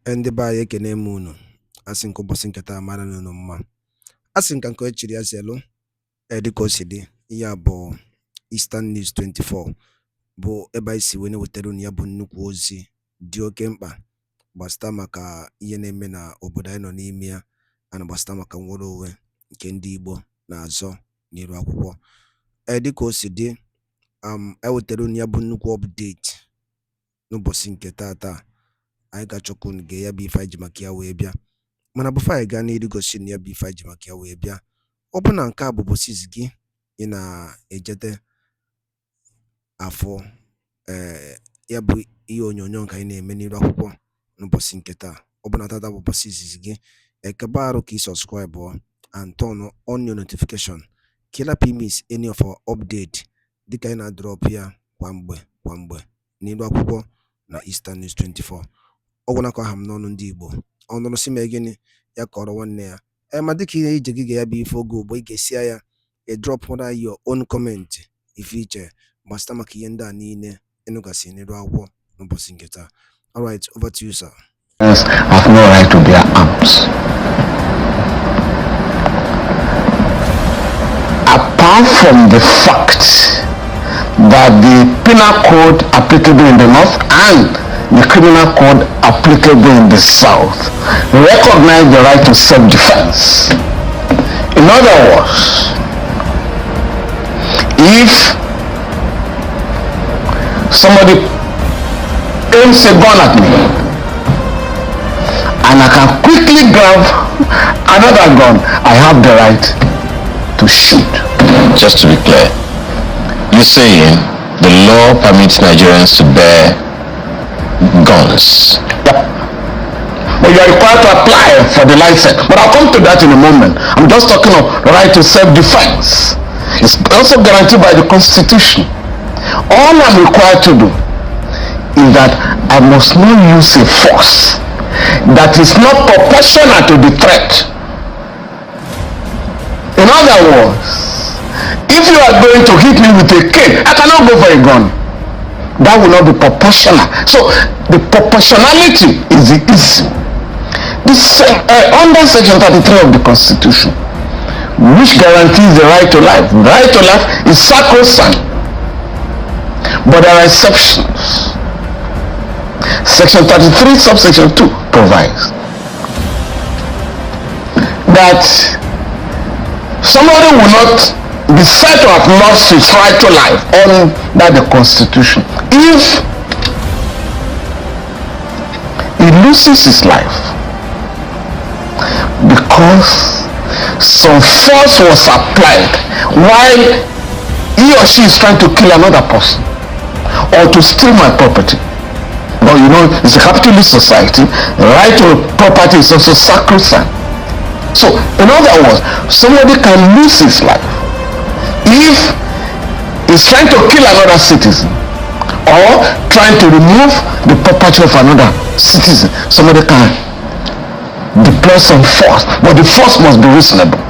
Ndị be anyị ekene m unu. Asị nke ụbọchị nketa mara n'unu mma. Asị nka nke echiri ya zelu dịka o si dị. Ihe a bụ Eastern News 24 bụ ebe anyị si wee wetara unu ya bụ nnukwu ozi dị oke mkpa gbasata maka ihe na-eme na obodo anyị nọ n'ime ya, ana gbasata maka nnwere onwe nke ndị Igbo na-azọ n'iru akwụkwọ. Dịka o si dị, ewetara unu ya bụ nnukwu update n'ụbọchị nke taa. Anyị ga-achọkwa unu ya bụ ife anyị ji maka ya wee bịa. Mana bụfọ anyị gaa n'iru gosi na ya bụ ife anyị ji maka ya wee bịa, ọ bụ na nke a bụ bụsiz gị ị na-ejete afọ ya bụ ihe onyonyo nke anyị na-eme n'iru akwụkwọ n'ụbọchị nke taa. Ọ bụ na tata bụ ụbọchị izizi gị, ekeba arụ ka ị subscribe and turn on your notification ka ịlapụ miss any of our update dịka anyị na-drop ya kwa mgbe n'iru akwụkwọ na Eastern News 24. Ọgwụnakọ aha m n'ọnụ ndị Igbo, ọnụrụ si mee gịnị ya kọrọ nwanne ya. Ma dịka ihe ije gị ga ya bụ ife oge ugbo ị ga-esia ya drop your own comment ife iche gbasata maka ihe ndị a niile ịnụgasị n'iru akwụkwọ n'ụbọchị nke taa. All right, over to you, sir. Have no right to bear arms. Apart from the fact that the penal code applicable in the north and the criminal code applicable in the south recognize the right to self-defense. In other words, if somebody aims a gun at me and I can quickly grab another gun, I have the right to shoot. Just to be clear, you're saying the law permits Nigerians to bear guns? Yep. But you are required to apply for the license. But I'll come to that in a moment. I'm just talking of the right to self-defense. It's also guaranteed by the Constitution. All I'm required to do is that I must not use a force that is not proportional to the threat. In other words, if you are going to hit me with a cane, I cannot go for a gun. That will not be proportional. So the proportionality is the issue. This under Section 33 of the Constitution, which guarantees the right to life. The right to life is sacrosanct, but there are exceptions. Section 33, subsection 2 provides that somebody will not be said to have lost his right to life under the Constitution if he loses his life because some force was applied while he or she is trying to kill another person or to steal my property. Well, you know, it's a capitalist society. The right to property is also sacrosanct. So, in other words, somebody can lose his life if he's trying to kill another citizen or trying to remove the property of another citizen. Somebody can deploy some force, but the force must be reasonable.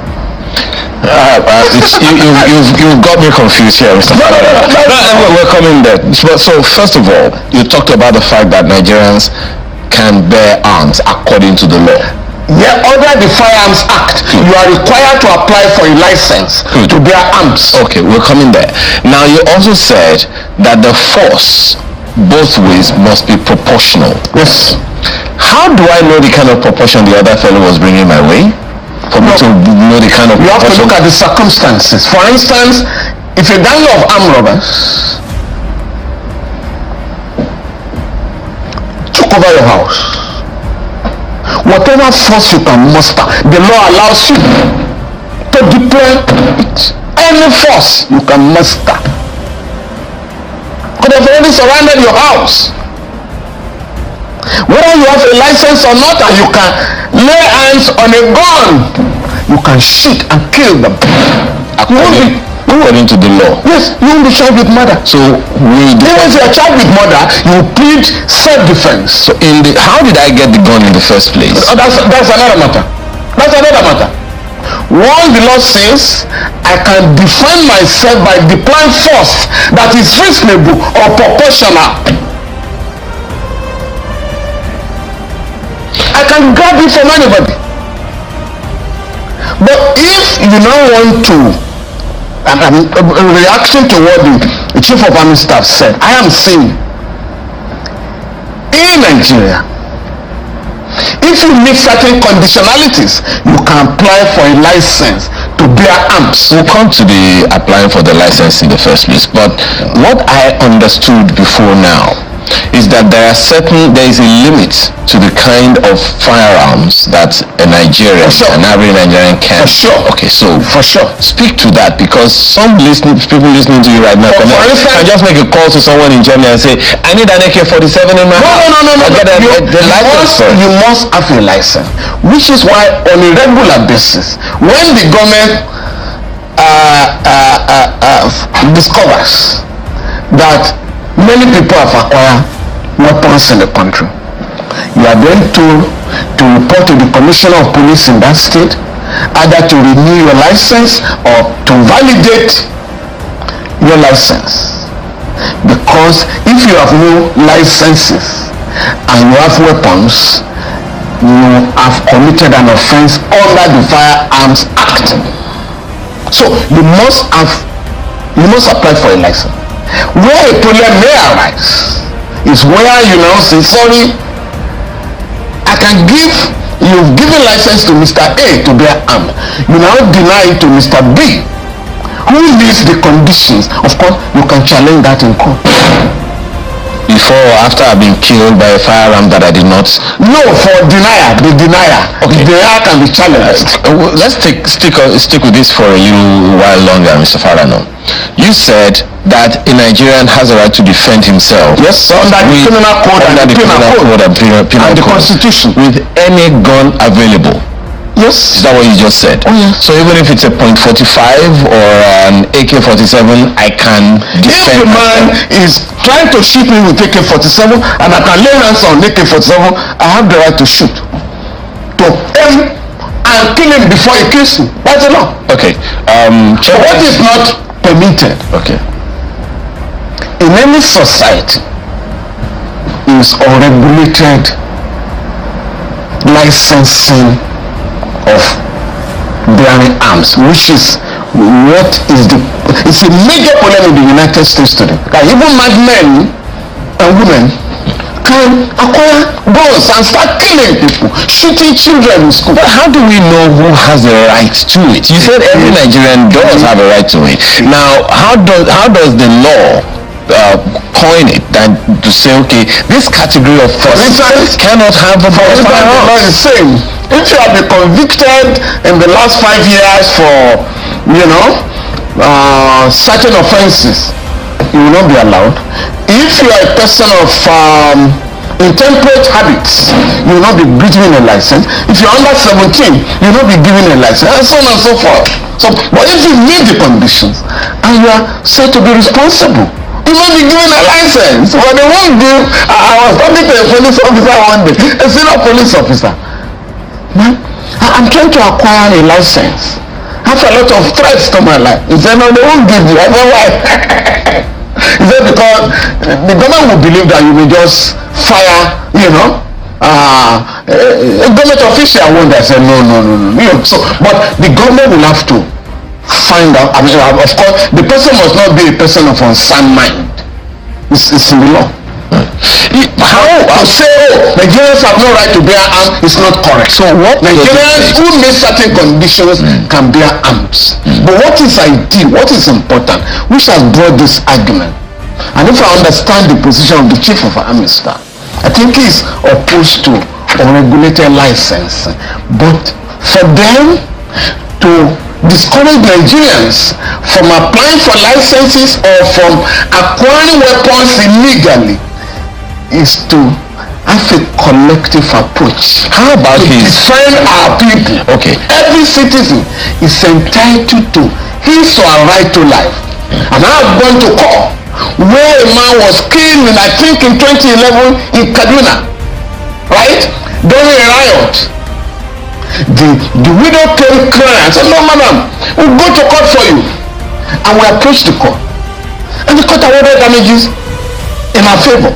You've got me confused here, Mr. Falana. We're coming there. So first of all, you talked about the fact that Nigerians can bear arms according to the law. Yeah, under the Firearms Act, you are required to apply for a license to bear arms. Okay, we're coming there. Now, you also said that the force both ways must be proportional. Yes. How do I know the kind of proportion the other fellow was bringing my way? For me to know the kind of you have to look at the circumstances. For instance, if a gang of armed robbers took over your house, whatever force you can muster, the law allows you to deploy it. Any force you can muster. Could have already surrounded your house. Whether you have a license or not, and you can lay hands on a gun, you can shoot and kill them. According to the law. Yes, you won't be charged with murder. So even if you are charged with murder, you plead self-defense. So how did I get the gun in the first place? That's another matter. That's another matter. Once the law says I can defend myself by deploying force that is reasonable or proportional. can grab it from anybody. But if you now want to, in reaction to what the Chief of Army Staff said, I am saying, in Nigeria, if you meet certain conditionalities, you can apply for a license to bear arms. We'll come to the applying for the license in the first place, but what I understood before now is that there is a limit to the kind of firearms that an average Nigerian can. For sure. Okay, so for sure, speak to that, because people listening to you right now can just make a call to someone in Germany and say, I need an AK-47 in my house. No. You must have a license, which is why on a regular basis, when the government discovers that many people have acquired weapons in the country, you are then told to report to the Commissioner of Police in that state, either to renew your license or to validate your license. Because if you have no licenses and you have weapons, you have committed an offense under the Firearms Act. So you must apply for a license. Where a problem may arise is where you now say, sorry, you've given license to Mr. A to bear arms. You now deny it to Mr. B, who meets the conditions. Of course, you can challenge that in court. Before or after I've been killed by a firearm that I did not? No, for denier. The denier. Okay. The denier can be challenged. Let's stick with this for a little while longer, Mr. Falana. You said that a Nigerian has a right to defend himself. Yes, under the criminal code and the penal code and the constitution, with any gun available. Yes. Is that what you just said? Oh, yes. So even if it's a .45 or an AK-47, I can defend. If the man is trying to shoot me with AK-47 and I can lay hands on AK-47, I have the right to shoot, to aim and kill him before he kills me. That's the law. Okay. So what is not permitted? Okay. In any society is unregulated licensing of bearing arms, which is it's a major problem in the United States today. Even madmen and women can acquire guns and start killing people, shooting children in school. But how do we know who has a right to it? You said every Nigerian does have a right to it. Now, how does the law coin it than to say, okay, this category of persons cannot have a firearm? The law is saying, if you have been convicted in the last 5 years for, certain offenses, you will not be allowed. If you are a person of intemperate habits, you will not be given a license. If you're under 17, you will not be given a license, and so on and so forth. So, but if you meet the conditions and you are said to be responsible, you might be given a license, but they won't give. I was talking to a police officer one day, a senior police officer. Man, I'm trying to acquire a license. I have a lot of threats to my life. He said, no, they won't give you. I said, why? He said, because the government will believe that you will just fire, a government official won't. I said, no. So, but the government will have to find out. I mean, of course, the person must not be a person of unsound mind. It's in the law. How to say, Nigerians have no right to bear arms is not correct. So what Nigerians who meet certain conditions can bear arms. But what is ideal, what is important, which has brought this argument, and if I understand the position of the Chief of Army Staff, I think he's opposed to unregulated license. But for them to discourage Nigerians from applying for licenses or from acquiring weapons illegally is to have a collective approach. How about defend our people? Okay. Every citizen is entitled to his or her right to life. And I have gone to court where a man was killed I think in 2011 in Kaduna, right? During a riot. The widow came crying and said, no, madam, we'll go to court for you. And we approached the court. And the court awarded damages in our favor,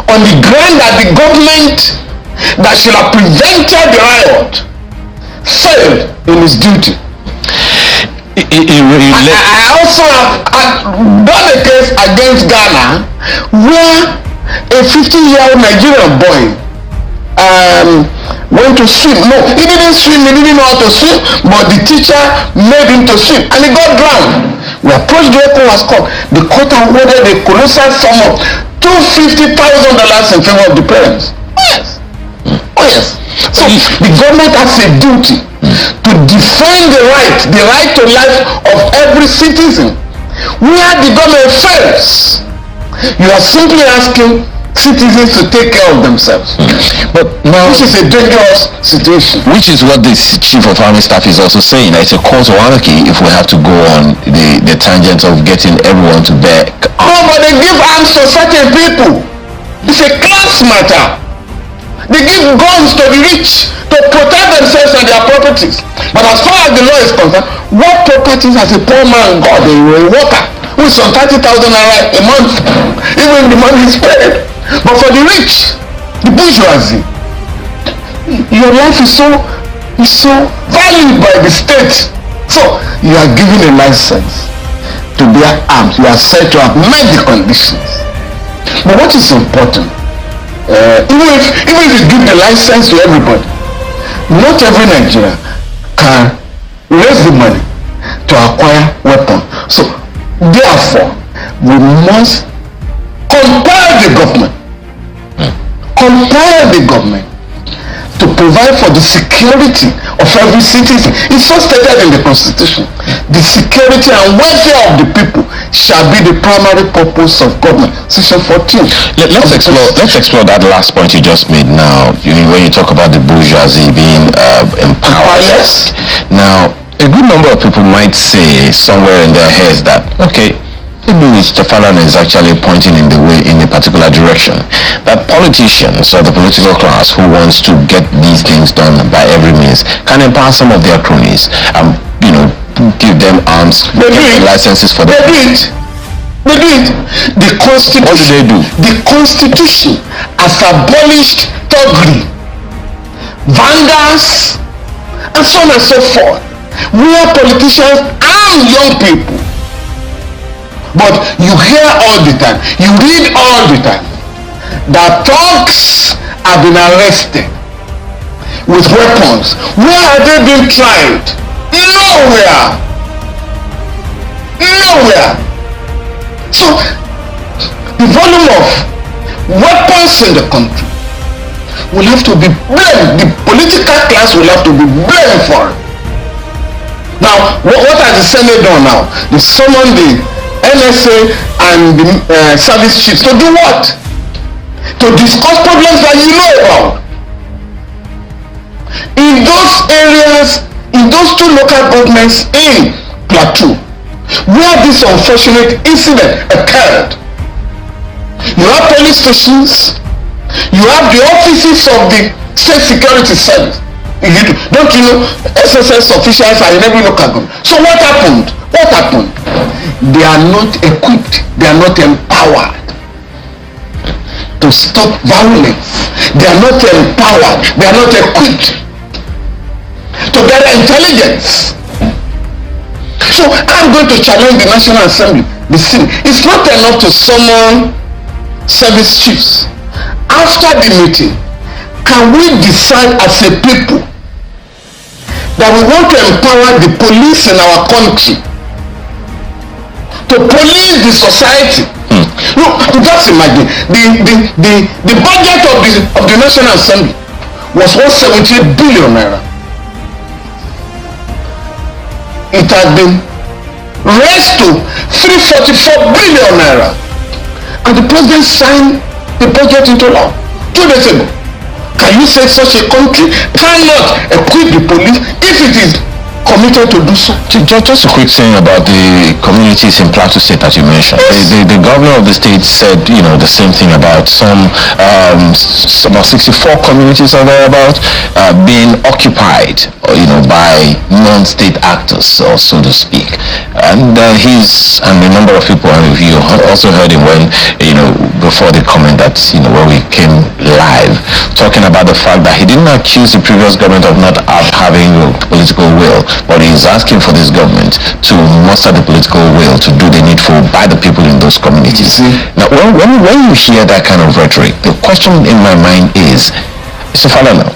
on the ground that the government that should have prevented the riot failed in his duty. I also have done a case against Ghana where a 15-year-old Nigerian boy went to swim. No, he didn't swim, he didn't know how to swim, but the teacher made him to swim and he got drowned. We approached the ECOWAS court. The court awarded a colossal sum of $250,000 in favor of the parents. Yes. Oh yes. So the government has a duty to defend the right to life of every citizen. Where the government fails, you are simply asking citizens to take care of themselves. But now, which is a dangerous situation. Which is what the chief of army staff is also saying. It's a call to anarchy if we have to go on the tangent of getting everyone to bear. No, but they give arms to certain people. It's a class matter. They give guns to the rich to protect themselves and their properties. But as far as the law is concerned, what properties has a poor man got? A worker with some 30,000 naira a month, even the money is paid. But for the rich, the bourgeoisie, your life is so valued by the state. So you are given a license to bear arms. You are said to have met the conditions. But what is important? Even if you give the license to everybody, not every Nigerian can raise the money to acquire weapons. So therefore, we must compel the government to provide for the security of every citizen. It's so stated in the Constitution. The security and welfare of the people shall be the primary purpose of government. Section 14. Let's explore that last point you just made now. When you talk about the bourgeoisie being empowered. Yes. Now, a good number of people might say somewhere in their heads that, okay, maybe Mr. Falana is actually pointing in a particular direction. That politicians or the political class who wants to get these things done by every means can empower some of their cronies and, give them arms, licenses for them. They do it. The Constitution. What do they do? The Constitution has abolished thuggery, vandals, and so on and so forth. Where politicians arm young people. But you hear all the time, you read all the time, that thugs have been arrested with weapons. Where are they being tried? Nowhere. So, the volume of weapons in the country will have to be blamed. The political class will have to be blamed for it. Now, what has the Senate done now? They summoned the NSA and the service chiefs to do what? To discuss problems that you know about. In those areas, in those two local governments in Plateau, where this unfortunate incident occurred, you have police stations, you have the offices of the state security service. Don't you know SSS officials are in every local government? So what happened? They are not equipped, they are not empowered to stop violence. They are not empowered, they are not equipped to gather intelligence. So I'm going to challenge the National Assembly. It's not enough to summon service chiefs. After the meeting, can we decide as a people that we want to empower the police in our country to police the society? Look, just imagine the budget of the National Assembly was 178 billion naira. It had been raised to 344 billion naira, and the president signed the budget into law 2 days ago. Can you say such a country cannot equip the police if it is committed to do so. Just a quick thing about the communities in Plateau State that you mentioned. Yes. The governor of the state said, the same thing about some about 64 communities or thereabout being occupied, by non-state actors, or so to speak. And and a number of people, and you also heard him when, before the comment that, when we came live, talking about the fact that he didn't accuse the previous government of not having political will, but he's asking for this government to muster the political will to do the needful by the people in those communities. Now, when you hear that kind of rhetoric, the question in my mind is, Mr. Falana,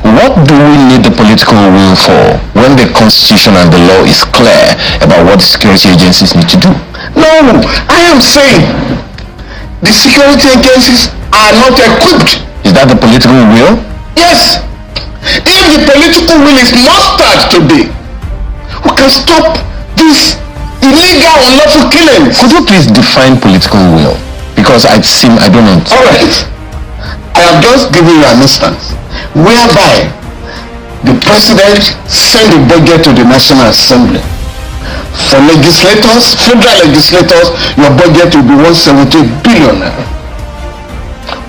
what do we need the political will for when the constitution and the law is clear about what the security agencies need to do? No, I am saying the security agencies are not equipped. Is that the political will? Yes. If the political will is mustered today, we can stop these illegal, unlawful killings. Could you please define political will? Because I don't know. All right. I have just given you an instance whereby the president sent the budget to the National Assembly. For legislators, federal legislators, your budget will be 170 billion naira.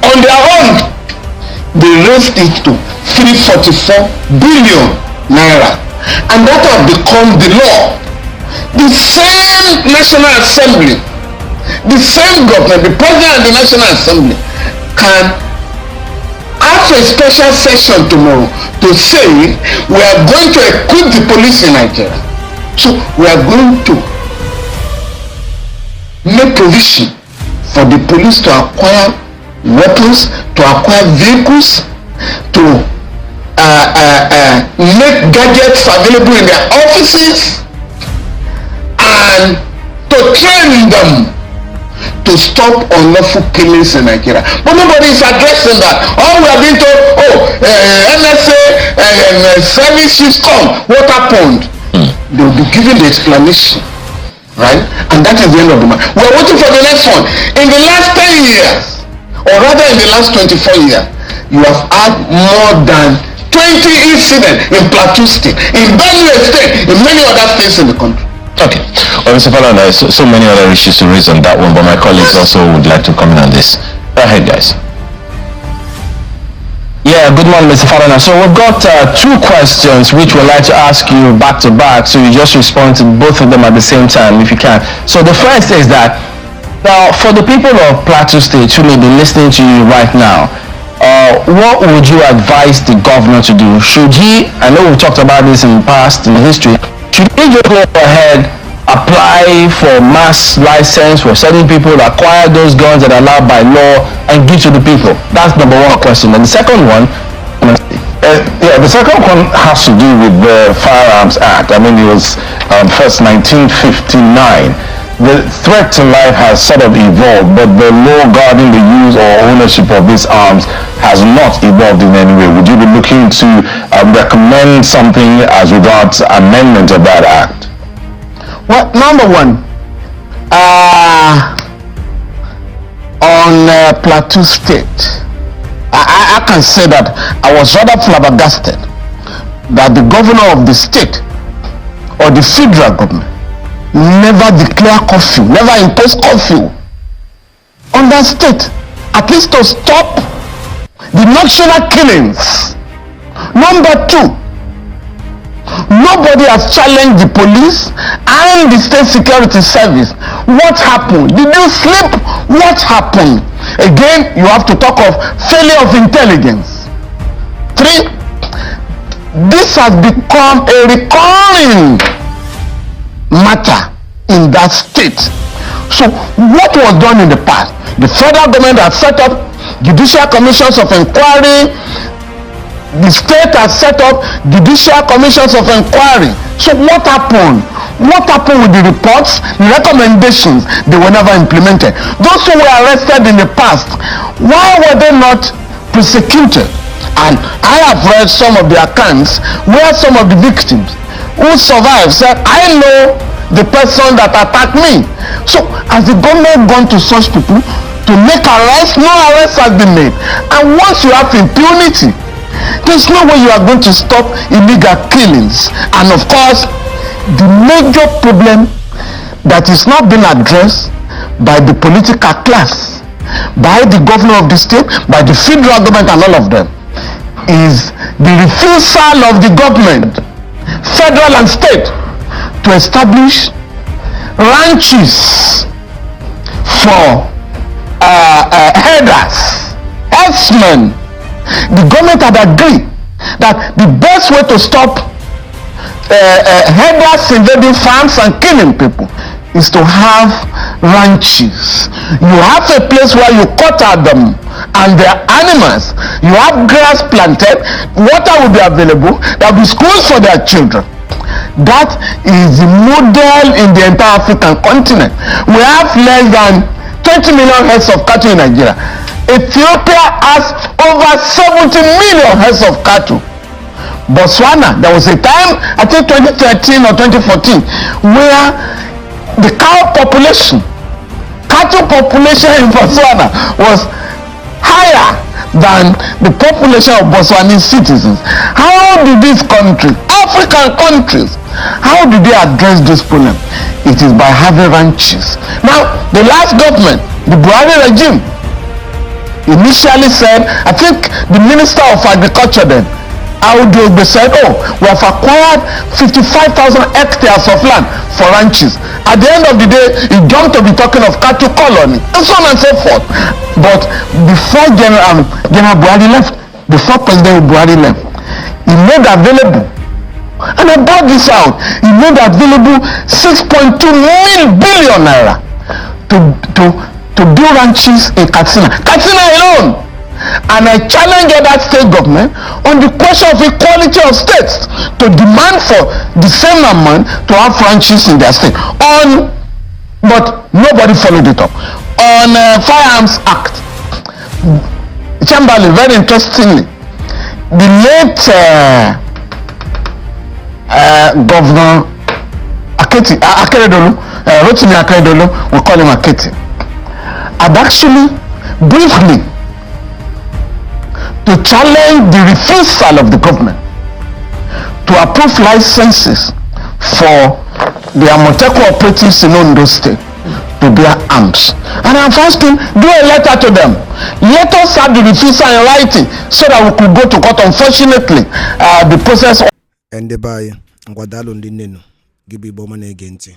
On their own, they raised it to 344 billion naira, and that has become the law. The same National Assembly, the same government, the president of the National Assembly can have a special session tomorrow to say we are going to equip the police in Nigeria. So we are going to make provision for the police to acquire weapons, to acquire vehicles, to make gadgets available in their offices, and to train them to stop unlawful killings in Nigeria. But nobody is addressing that. All we are being told, NSA service chiefs come. What happened? They will be given the explanation, right? And that is the end of the matter. We are waiting for the next one. In the last 10 years, or rather in the last 24 years, you have had more than 20 incidents in Plateau State, in Benue State, in many other states in the country. Okay. Well, Mr. Falana, there's so many other issues to raise on that one, but my colleagues also would like to comment on this. Go ahead, guys. Yeah, good morning, Mr. Falana. So we've got two questions which we'd like to ask you back to back, so you just respond to both of them at the same time if you can. So the first is that, now for the people of Plateau State who may be listening to you right now, what would you advise the governor to do? Should he, I know we've talked about this in the past, in history, should he just go ahead, apply for mass license for certain people, acquire those guns that are allowed by law, and give to the people? That's number one question. And the second one, the second one has to do with the Firearms Act. I mean, it was first 1959. The threat to life has sort of evolved, but the law guarding the use or ownership of these arms has not evolved in any way. Would you be looking to recommend something as regards amendment of that act? Well, number one, on Plateau State, I can say that I was rather flabbergasted that the governor of the state or the federal government never declare curfew, never impose curfew on that state, at least to stop the national killings. Number two, nobody has challenged the police and the state security service. What happened? Did you sleep? What happened? Again, you have to talk of failure of intelligence. Three, this has become a recurring matter in that state. So what was done in the past? The federal government has set up judicial commissions of inquiry. The state has set up judicial commissions of inquiry. So what happened? What happened with the reports, the recommendations? They were never implemented. Those who were arrested in the past, why were they not prosecuted? And I have read some of the accounts where some of the victims who survived said, I know the person that attacked me. So has the government gone to such people to make arrests? No arrest has been made. And once you have impunity, There's no way you are going to stop illegal killings. And of course, the major problem that is not being addressed by the political class, by the governor of the state, by the federal government and all of them, is the refusal of the government, federal and state, to establish ranches for herders, herdsmen. The government had agreed that the best way to stop herders invading farms and killing people is to have ranches. You have a place where you quarter them and their animals. You have grass planted, water will be available, there will be schools for their children. That is the model in the entire African continent. We have less than 20 million heads of cattle in Nigeria. Ethiopia has over 70 million heads of cattle. Botswana, there was a time, I think 2013 or 2014, where the cattle population in Botswana was higher than the population of Botswanese citizens. How do these countries, African countries, how do they address this problem? It is by having ranches. Now, the last government, the Buhari regime, initially said, I think the Minister of Agriculture then, Audiobe, said, oh, we have acquired 55,000 hectares of land for ranches. At the end of the day, he jumped to be talking of cattle colony, and so on and so forth. But before General Buhari left, before President Buhari left, he made available, and I brought this out, he made available 6.2 billion naira to build ranches in Katsina alone. And I challenge other state government on the question of equality of states to demand for the same amount to have ranches in their state. But nobody followed it up. On Firearms Act, Chamberlain, very interestingly, the late Governor Akeredolu, Rotimi Akeredolu, we call him Aketi, had actually briefly to challenge the refusal of the government to approve licenses for the Amoteco operatives in Ondo State to bear arms. And I'm asking, do a letter to them. Let us have the refusal in writing so that we could go to court. Unfortunately, the process... And the buy Guadalo Lineno, Gibi Boman against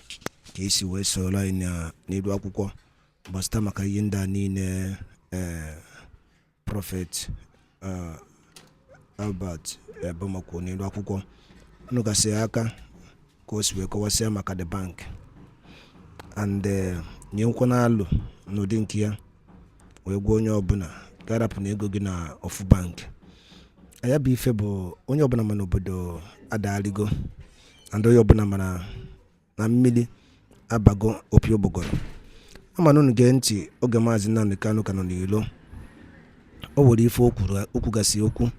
Casey West Sola in Niduakuko, Bastamaka Yinda Nine Prophet Albert Bomako Niduakuko, Nugaseaka, course we go Maka the bank. And Nyonkonalo, no dinkia, we go on your buna, got up Negogina of bank. I be febo on your banamanobodo adaligo, and do your banamana namili abago opiobogoro. Amanon genti, Ogamazi and the Kano Canonilo. O would if Okugasi Oku,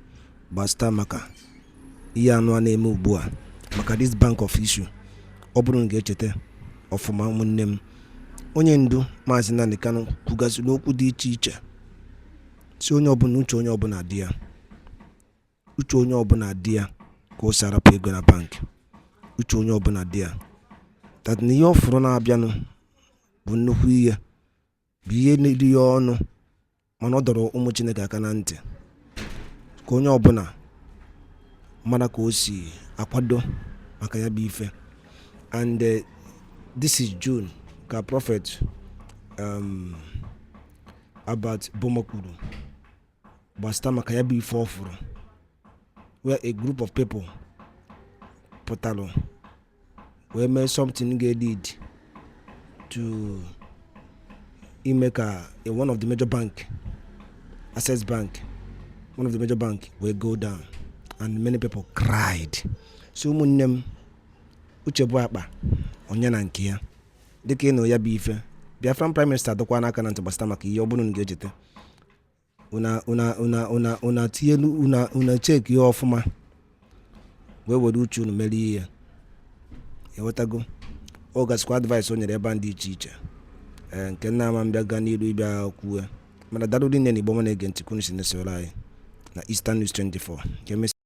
Basta Maka, Iano name Bua, Maka this bank of issue, Obrun Getete, of for my own name. Onyendu, Mazin and the Kano, Kugasi Loku di teacher. So no bonucho no bonadia. Ucho no bonadia, go Sarah Pegona Bank. Ucho no bonadia. That Neo Frona Biano, Bunuia, Bien Lidiono, Monodoro Umochineka Canante. Konyo Bona, Manakosi, Aquado, Makaya Bife. And this is June, ka prophet about Bomakuru, Basta Makaya Bife, where a group of people, Potalo, where made something they did to make one of the major bank, Access Bank, one of the major bank will go down, and many people cried. So munem Uchebwapa Onyana Nkia. The Keno Yabife, Biafran Prime Minister Dokwana Kanan to Bastamaki, Yobun Gejete. Una tielu una check your former. Where would you choose Melia? Yawatago. August squad advice on your bandit teacher. And Kenama Gani Libya Kua. Madadudin any woman again to Kunis in the Solai. na Eastern News 24.